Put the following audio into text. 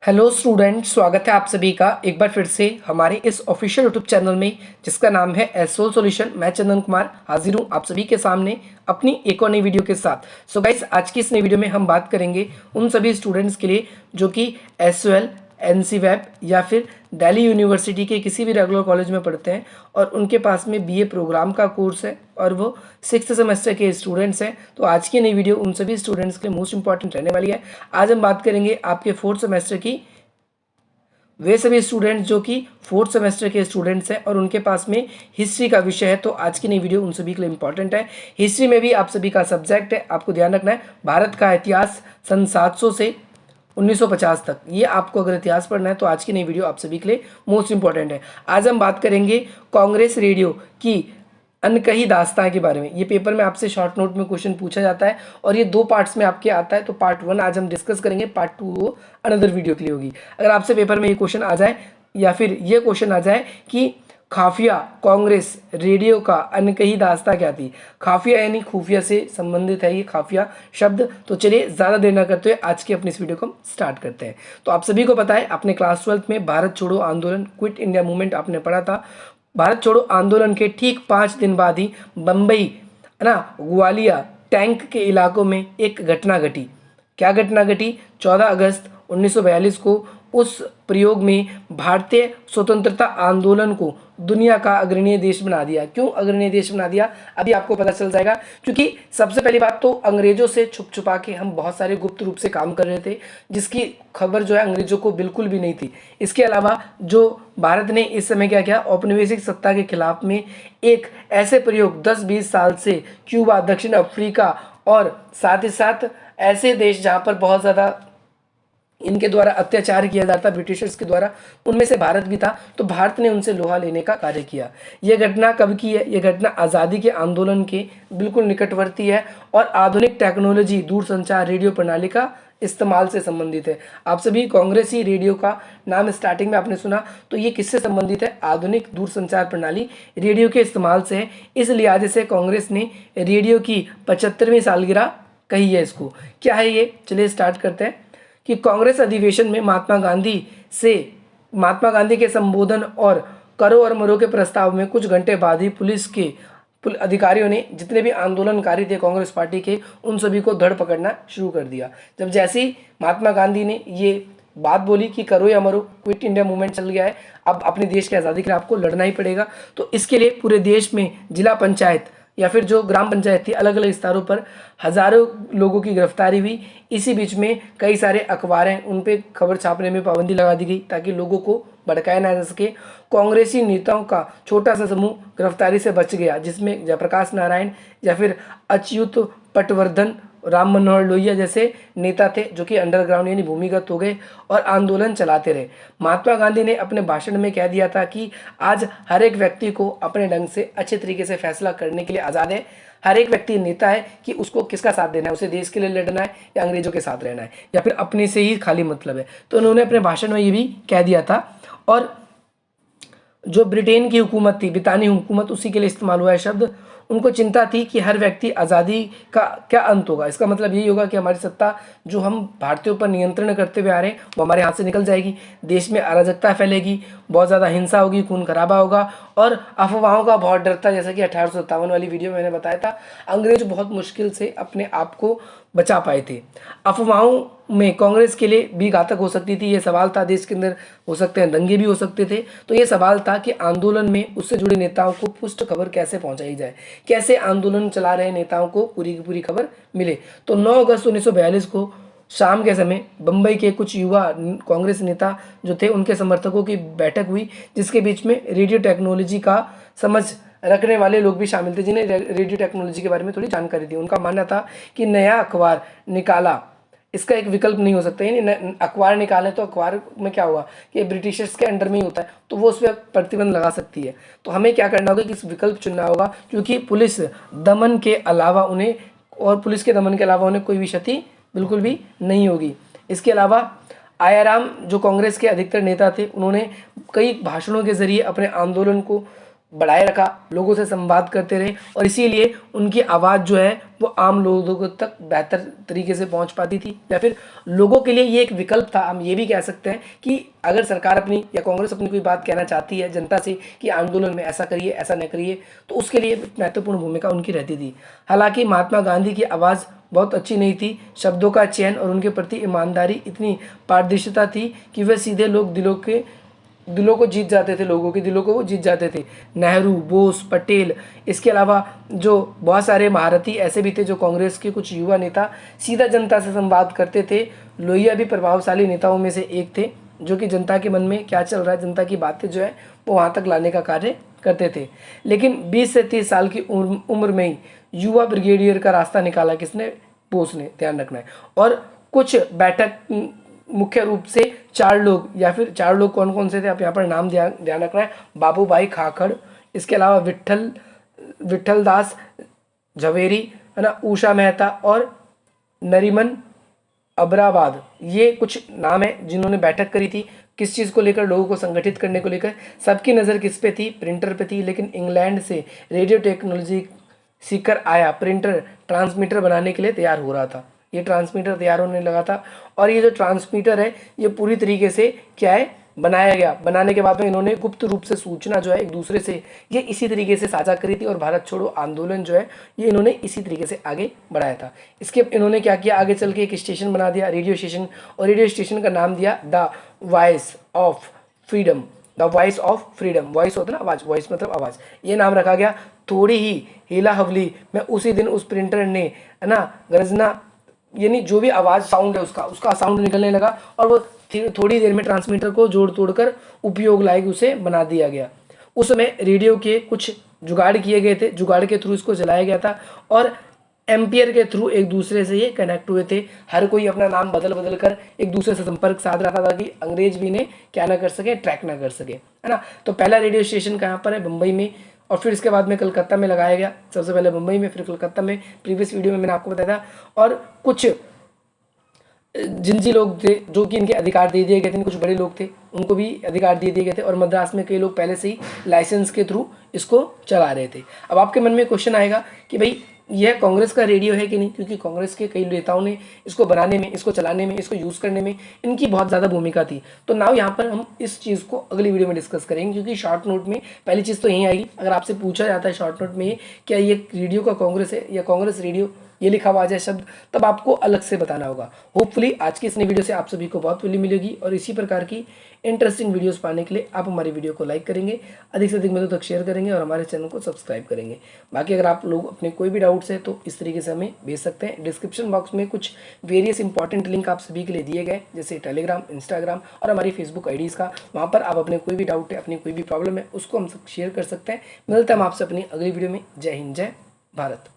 Hello student, स्वागत है आप सभी का एक बार फिर से हमारे इस ऑफिशियल यूट्यूब चैनल में जिसका नाम है एसोल सॉल्यूशन। मैं चंदन कुमार हाजिर हूँ आप सभी के सामने अपनी एक और नई वीडियो के साथ। सो गाइस, आज की इस नई वीडियो में हम बात करेंगे उन सभी स्टूडेंट्स के लिए जो कि एसओएल, एनसी वेब या फिर दिल्ली यूनिवर्सिटी के किसी भी रेगुलर कॉलेज में पढ़ते हैं और उनके पास में बीए प्रोग्राम का कोर्स है और वो 6th सेमेस्टर के स्टूडेंट्स हैं। तो आज की नई वीडियो उन सभी स्टूडेंट्स के लिए मोस्ट इंपॉर्टेंट रहने वाली है। आज हम बात करेंगे आपके 4th सेमेस्टर की, वे सभी स्टूडेंट्स जो कि 4th सेमेस्टर के स्टूडेंट्स हैं और उनके पास में हिस्ट्री का विषय है। तो आज की नई वीडियो उन सभी के लिए इंपॉर्टेंट है। हिस्ट्री में भी आप सभी का सब्जेक्ट है, आपको ध्यान रखना है भारत का इतिहास सन 700 से 1950 तक। ये आपको अगर इतिहास पढ़ना है तो आज की नई वीडियो आप सभी के लिए मोस्ट इंपॉर्टेंट है। आज हम बात करेंगे कांग्रेस रेडियो की अनकही दास्तां के बारे में। ये पेपर में आपसे शॉर्ट नोट में क्वेश्चन पूछा जाता है और ये 2 पार्ट्स में आपके आता है। तो पार्ट 1 आज हम डिस्कस करेंगे, पार्ट 2 वो अनदर वीडियो के लिए होगी। अगर आपसे पेपर में ये क्वेश्चन आ जाए या फिर ये क्वेश्चन आ जाए कि खाफिया कांग्रेस रेडियो का अनकही दास्तां क्या थी। खाफिया यानी खुफिया से संबंधित है ये खाफिया शब्द। तो चलिए ज़्यादा देर ना करते हुए आज की अपनी इस वीडियो को हम स्टार्ट करते हैं। तो आप सभी को पता है, अपने क्लास 12th में भारत छोड़ो आंदोलन, क्विट इंडिया मूवमेंट आपने पढ़ा था। भारत छोड़ो आंदोलन के ठीक 5 दिन बाद ही बम्बई ग्वालियर टैंक के इलाकों में एक घटना घटी। क्या घटना घटी? 14 अगस्त 1942 को उस प्रयोग में भारतीय स्वतंत्रता आंदोलन को दुनिया का अग्रणीय देश बना दिया। क्यों अग्रणीय देश बना दिया अभी आपको पता चल जाएगा, क्योंकि सबसे पहली बात तो अंग्रेजों से छुप छुपा के हम बहुत सारे गुप्त रूप से काम कर रहे थे, जिसकी खबर जो है अंग्रेजों को बिल्कुल भी नहीं थी। इसके अलावा जो भारत ने इस समय क्या किया, औपनिवेशिक सत्ता के खिलाफ में एक ऐसे प्रयोग 10-20 साल से क्यूबा, दक्षिण अफ्रीका और साथ ही साथ ऐसे देश जहाँ पर बहुत ज़्यादा इनके द्वारा अत्याचार किया जाता ब्रिटिशर्स के द्वारा, उनमें से भारत भी था। तो भारत ने उनसे लोहा लेने का कार्य किया। यह घटना कब की है? यह घटना आज़ादी के आंदोलन के बिल्कुल निकटवर्ती है और आधुनिक टेक्नोलॉजी, दूरसंचार, रेडियो प्रणाली का इस्तेमाल से संबंधित है। आप सभी कांग्रेसी रेडियो का नाम स्टार्टिंग में आपने सुना, तो ये किससे संबंधित है? आधुनिक दूरसंचार प्रणाली रेडियो के इस्तेमाल से है। इस लिहाज से कांग्रेस ने रेडियो की 75वीं सालगिरह कही है इसको। क्या है ये? चलिए स्टार्ट करते हैं कि कांग्रेस अधिवेशन में महात्मा गांधी के संबोधन और करो और मरो के प्रस्ताव में कुछ घंटे बाद ही पुलिस के अधिकारियों ने जितने भी आंदोलनकारी थे कांग्रेस पार्टी के, उन सभी को धड़ पकड़ना शुरू कर दिया। जब जैसे ही महात्मा गांधी ने ये बात बोली कि करो या मरो, क्विट इंडिया मूवमेंट चल गया है, अब अपने देश की आज़ादी के लिए आपको लड़ना ही पड़ेगा, तो इसके लिए पूरे देश में जिला पंचायत या फिर जो ग्राम पंचायत थी, अलग अलग स्तरों पर हजारों लोगों की गिरफ्तारी हुई। इसी बीच में कई सारे अखबार हैं, उन पे खबर छापने में पाबंदी लगा दी गई ताकि लोगों को भड़काया ना जा सके। कांग्रेसी नेताओं का छोटा सा समूह गिरफ्तारी से बच गया, जिसमें जयप्रकाश नारायण या फिर अच्युत पटवर्धन, राम मनोहर लोहिया जैसे नेता थे जो कि अंडरग्राउंड यानी भूमिगत हो गए और आंदोलन चलाते रहे। महात्मा गांधी ने अपने भाषण में कह दिया था कि आज हर एक व्यक्ति को अपने ढंग से अच्छे तरीके से फैसला करने के लिए आज़ाद है। हर एक व्यक्ति नेता है कि उसको किसका साथ देना है, उसे देश के लिए लड़ना है या अंग्रेजों के साथ रहना है या फिर अपने से ही खाली मतलब है। तो उन्होंने अपने भाषण में ये भी कह दिया था। और जो ब्रिटेन की हुकूमत थी, ब्रितानी हुकूमत, उसी के लिए इस्तेमाल हुआ है शब्द। उनको चिंता थी कि हर व्यक्ति आज़ादी का क्या अंत होगा। इसका मतलब यही होगा कि हमारी सत्ता जो हम भारतीयों पर नियंत्रण करते हुए आ रहे हैं वो हमारे हाथ से निकल जाएगी, देश में अराजकता फैलेगी, बहुत ज़्यादा हिंसा होगी, खून खराबा होगा और अफवाहों का बहुत डर था। जैसा कि 1857 वाली वीडियो में मैंने बताया था, अंग्रेज बहुत मुश्किल से अपने आप को बचा पाए थे। अफवाहों में कांग्रेस के लिए भी घातक हो सकती थी। ये सवाल था, देश के अंदर हो सकते हैं दंगे भी हो सकते थे। तो ये सवाल था कि आंदोलन में उससे जुड़े नेताओं को पुष्ट खबर कैसे पहुंचाई जाए, कैसे आंदोलन चला रहे नेताओं को पूरी की पूरी खबर मिले। तो 9 अगस्त 1942 को शाम के समय बम्बई के कुछ युवा कांग्रेस नेता जो थे, उनके समर्थकों की बैठक हुई, जिसके बीच में रेडियो टेक्नोलॉजी का समझ रखने वाले लोग भी शामिल थे, जिन्हें रेडियो टेक्नोलॉजी के बारे में थोड़ी जानकारी थी। उनका मानना था कि नया अखबार निकाला, इसका एक विकल्प नहीं हो सकता। यानी अखबार निकाले तो अखबार में क्या होगा कि ब्रिटिशर्स के अंडर में ही होता है, तो वो उस पर प्रतिबंध लगा सकती है। तो हमें क्या करना होगा कि इस विकल्प चुनना होगा, क्योंकि पुलिस दमन के अलावा उन्हें कोई भी क्षति बिल्कुल भी नहीं होगी। इसके अलावा आयाराम जो कांग्रेस के अधिकतर नेता थे, उन्होंने कई भाषणों के जरिए अपने आंदोलन को बढ़ाए रखा, लोगों से संवाद करते रहे और इसीलिए उनकी आवाज़ जो है वो आम लोगों तक बेहतर तरीके से पहुंच पाती थी, या फिर लोगों के लिए ये एक विकल्प था। हम ये भी कह सकते हैं कि अगर सरकार अपनी या कांग्रेस अपनी कोई बात कहना चाहती है जनता से कि आंदोलन में ऐसा करिए ऐसा न करिए, तो उसके लिए महत्वपूर्ण भूमिका उनकी रहती थी। हालांकि महात्मा गांधी की आवाज़ बहुत अच्छी नहीं थी, शब्दों का चयन और उनके प्रति ईमानदारी इतनी पारदर्शिता थी कि वे सीधे दिलों को जीत जाते थे, लोगों के दिलों को वो जीत जाते थे। नेहरू, बोस, पटेल, इसके अलावा जो बहुत सारे महारथी ऐसे भी थे, जो कांग्रेस के कुछ युवा नेता सीधा जनता से संवाद करते थे। लोहिया भी प्रभावशाली नेताओं में से एक थे, जो कि जनता के मन में क्या चल रहा है, जनता की बातें जो है वो वहाँ तक लाने का कार्य करते थे। लेकिन 20 से 30 साल की उम्र में ही युवा ब्रिगेडियर का रास्ता निकाला किसने? बोस ने, ध्यान रखना है। और कुछ बैठक मुख्य रूप से 4 लोग, या फिर 4 लोग कौन कौन से थे आप यहाँ पर नाम ध्यान रखना है। बाबू भाई खाखड़, इसके अलावा विट्ठल दास झवेरी, है ना, उषा मेहता और नरीमन अब्राबाद, ये कुछ नाम है जिन्होंने बैठक करी थी। किस चीज़ को लेकर? लोगों को संगठित करने को लेकर। सबकी नज़र किस पे थी? प्रिंटर पे थी। लेकिन इंग्लैंड से रेडियो टेक्नोलॉजी सीखकर आया प्रिंटर ट्रांसमीटर बनाने के लिए तैयार हो रहा था। ये ट्रांसमीटर तैयार होने लगा था और ये जो ट्रांसमीटर है ये पूरी तरीके से क्या है, बनाया गया। बनाने के बाद में इन्होंने गुप्त रूप से सूचना जो है एक दूसरे से ये इसी तरीके से साझा करी थी और भारत छोड़ो आंदोलन जो है ये इन्होंने इसी तरीके से आगे बढ़ाया था। इसके इन्होंने क्या किया, आगे चल के एक स्टेशन बना दिया, रेडियो स्टेशन, और रेडियो स्टेशन का नाम दिया the voice of freedom. The voice of freedom, voice होता है ना आवाज़, वॉइस मतलब आवाज़, ये नाम रखा गया। थोड़ी ही हीला हवली में उसी दिन उस प्रिंटर ने, है ना, गर्जना यानी जो भी आवाज़ साउंड है उसका साउंड निकलने लगा और वो थोड़ी देर में ट्रांसमीटर को जोड़ तोड़ कर उपयोग लायक उसे बना दिया गया। उस समय रेडियो के कुछ जुगाड़ किए गए थे, जुगाड़ के थ्रू इसको चलाया गया था और एम्पियर के थ्रू एक दूसरे से ये कनेक्ट हुए थे। हर कोई अपना नाम बदल बदल कर एक दूसरे से संपर्क साध रहा था ताकि अंग्रेज भी ने क्या ना कर सके, ट्रैक ना कर सके, है ना। तो पहला रेडियो स्टेशन कहाँ पर है? बम्बई में, और फिर इसके बाद में कलकत्ता में लगाया गया। सबसे पहले मुंबई में, फिर कलकत्ता में। प्रीवियस वीडियो में मैंने आपको बताया था। और कुछ जिनजी लोग थे जो कि इनके अधिकार दे दिए गए थे, कुछ बड़े लोग थे उनको भी अधिकार दे दिए गए थे, और मद्रास में कई लोग पहले से ही लाइसेंस के थ्रू इसको चला रहे थे। अब आपके मन में क्वेश्चन आएगा कि भाई यह कांग्रेस का रेडियो है कि नहीं, क्योंकि कांग्रेस के कई नेताओं ने इसको बनाने में, इसको चलाने में, इसको यूज़ करने में इनकी बहुत ज़्यादा भूमिका थी। तो नाउ यहाँ पर हम इस चीज़ को अगली वीडियो में डिस्कस करेंगे, क्योंकि शॉर्ट नोट में पहली चीज़ तो यही आएगी। अगर आपसे पूछा जाता है शॉर्ट नोट में क्या ये रेडियो का कांग्रेस है या कांग्रेस रेडियो, ये लिखा हुआ आ जाए शब्द, तब आपको अलग से बताना होगा। होपफुली आज की इस नई वीडियो से आप सभी को बहुत वैल्यू मिलेगी, और इसी प्रकार की इंटरेस्टिंग वीडियोस पाने के लिए आप हमारी वीडियो को लाइक करेंगे, अधिक से अधिक लोगों तक शेयर करेंगे और हमारे चैनल को सब्सक्राइब करेंगे। बाकी अगर आप लोग अपने कोई भी डाउट्स है तो इस तरीके से हमें भेज सकते हैं। डिस्क्रिप्शन बॉक्स में कुछ वेरियस इंपॉर्टेंट लिंक आप सभी के लिए दिए गए, जैसे टेलीग्राम, इंस्टाग्राम और हमारी फेसबुक आईडीज़ का। वहाँ पर आप अपने कोई भी डाउट है, अपनी कोई भी प्रॉब्लम है, उसको हम शेयर कर सकते हैं। मिलते हैं हम आपसे अपनी अगली वीडियो में। जय हिंद, जय भारत।